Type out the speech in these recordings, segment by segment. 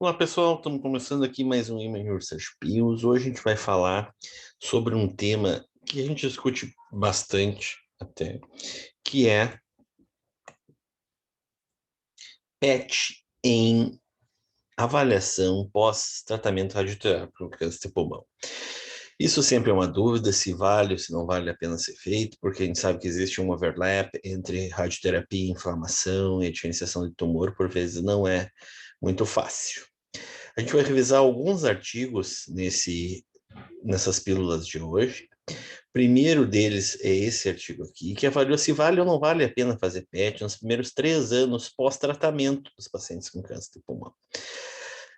Olá pessoal, estamos começando aqui mais um Image Research Pills. Hoje a gente vai falar sobre um tema que a gente discute bastante até, que é PET em avaliação pós-tratamento radioterápico no câncer de pulmão. Isso sempre é uma dúvida, se vale ou se não vale a pena ser feito, porque a gente sabe que existe um overlap entre radioterapia, inflamação e a diferenciação de tumor, por vezes não é muito fácil. A gente vai revisar alguns artigos nessas pílulas de hoje. O primeiro deles é esse artigo aqui, que avaliou se vale ou não vale a pena fazer PET nos primeiros 3 anos pós-tratamento dos pacientes com câncer de pulmão.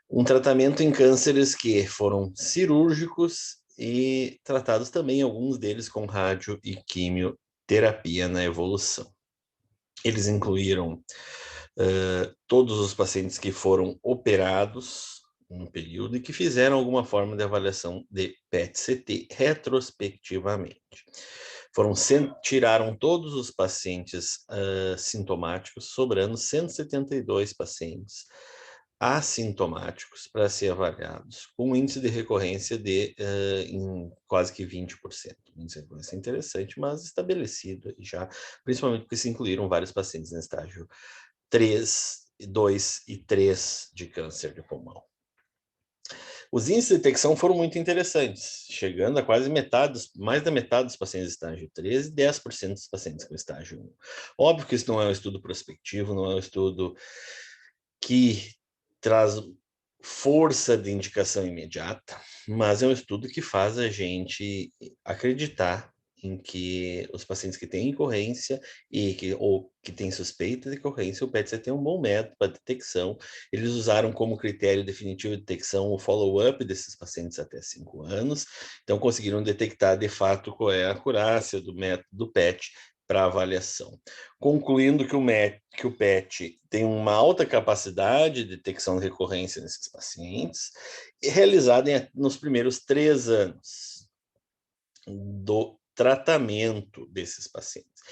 Um tratamento em cânceres que foram cirúrgicos e tratados também, alguns deles com rádio e quimioterapia na evolução. Eles incluíram todos os pacientes que foram operados no período e que fizeram alguma forma de avaliação de PET-CT retrospectivamente. Tiraram todos os pacientes sintomáticos, sobrando 172 pacientes assintomáticos para ser avaliados, com um índice de recorrência em quase que 20%. Um índice de recorrência interessante, mas estabelecido já, principalmente porque se incluíram vários pacientes no estágio 3, 2 e 3 de câncer de pulmão. Os índices de detecção foram muito interessantes, chegando a quase mais da metade dos pacientes de estágio 3 e 10% dos pacientes com estágio 1. Óbvio que isso não é um estudo prospectivo, não é um estudo que traz força de indicação imediata, mas é um estudo que faz a gente acreditar em que os pacientes que têm incorrência ou que têm suspeita de incorrência, o PET-CT é um bom método para detecção. Eles usaram como critério definitivo de detecção o follow-up desses pacientes até 5 anos, então conseguiram detectar de fato qual é a acurácia do método do PET para avaliação, concluindo que o PET tem uma alta capacidade de detecção de recorrência nesses pacientes, realizada nos primeiros 3 anos do tratamento desses pacientes.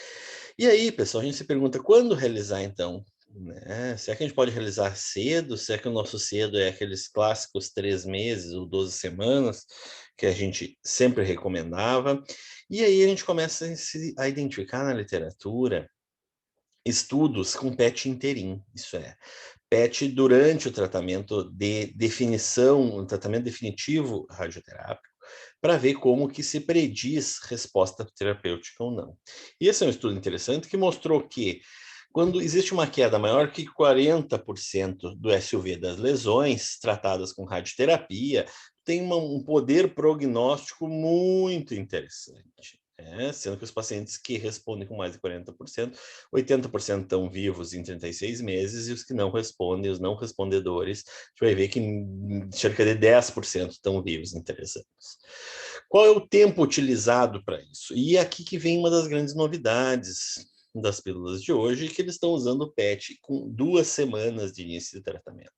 E aí, pessoal, a gente se pergunta quando realizar, então? Né? Será que a gente pode realizar cedo? Será que o nosso cedo é aqueles clássicos 3 meses ou 12 semanas que a gente sempre recomendava? E aí a gente começa a identificar na literatura estudos com PET interim, isso é, PET durante o tratamento de definição, o tratamento definitivo radioterápico, para ver como que se prediz resposta terapêutica ou não. E esse é um estudo interessante que mostrou que quando existe uma queda maior que 40% do SUV das lesões tratadas com radioterapia, tem um poder prognóstico muito interessante. Sendo que os pacientes que respondem com mais de 40%, 80% estão vivos em 36 meses, e os que não respondem, os não respondedores, a gente vai ver que cerca de 10% estão vivos em 3 anos. Qual é o tempo utilizado para isso? E é aqui que vem uma das grandes novidades das pílulas de hoje, que eles estão usando o PET com 2 semanas de início de tratamento.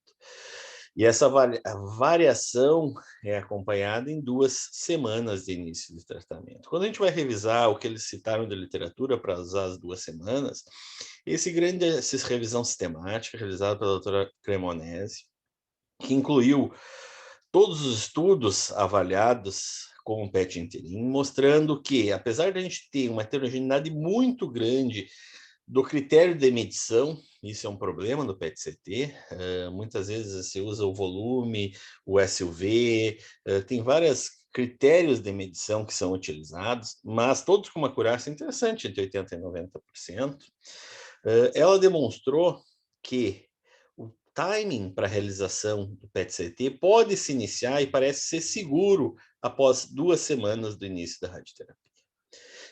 E essa variação é acompanhada em 2 semanas de início de tratamento. Quando a gente vai revisar o que eles citaram da literatura para usar as 2 semanas, essa revisão sistemática realizada pela doutora Cremonese, que incluiu todos os estudos avaliados com o PET interim, mostrando que, apesar de a gente ter uma heterogeneidade muito grande do critério de medição, isso é um problema no PET-CT, muitas vezes se usa o volume, o SUV, tem vários critérios de medição que são utilizados, mas todos com uma acurácia interessante, entre 80% e 90%. Ela demonstrou que o timing para a realização do PET-CT pode se iniciar e parece ser seguro após 2 semanas do início da radioterapia.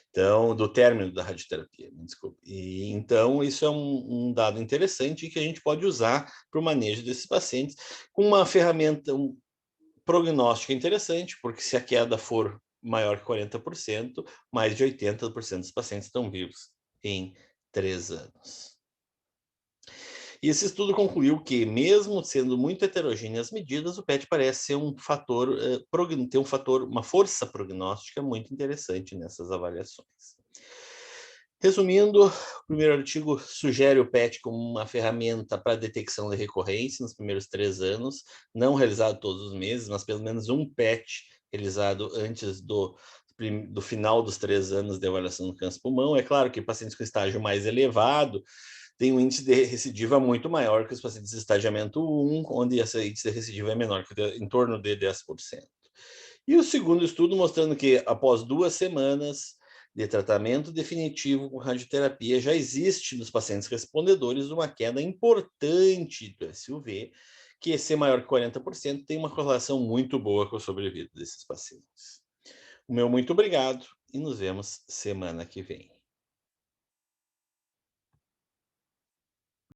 Então, do término da radioterapia, desculpe. E, então, isso é um dado interessante que a gente pode usar para o manejo desses pacientes com uma ferramenta prognóstica interessante, porque se a queda for maior que 40%, mais de 80% dos pacientes estão vivos em 3 anos. E esse estudo concluiu que, mesmo sendo muito heterogêneas as medidas, o PET parece ser um fator, ter uma força prognóstica muito interessante nessas avaliações. Resumindo, o primeiro artigo sugere o PET como uma ferramenta para detecção de recorrência nos primeiros 3 anos, não realizado todos os meses, mas pelo menos um PET realizado antes do final dos 3 anos de avaliação do câncer pulmão. É claro que pacientes com estágio mais elevado têm um índice de recidiva muito maior que os pacientes de estadiamento 1, onde esse índice de recidiva é menor, em torno de 10%. E o segundo estudo mostrando que após 2 semanas de tratamento definitivo com radioterapia, já existe nos pacientes respondedores uma queda importante do SUV, que ser maior que 40% tem uma correlação muito boa com a sobrevida desses pacientes. O meu muito obrigado e nos vemos semana que vem.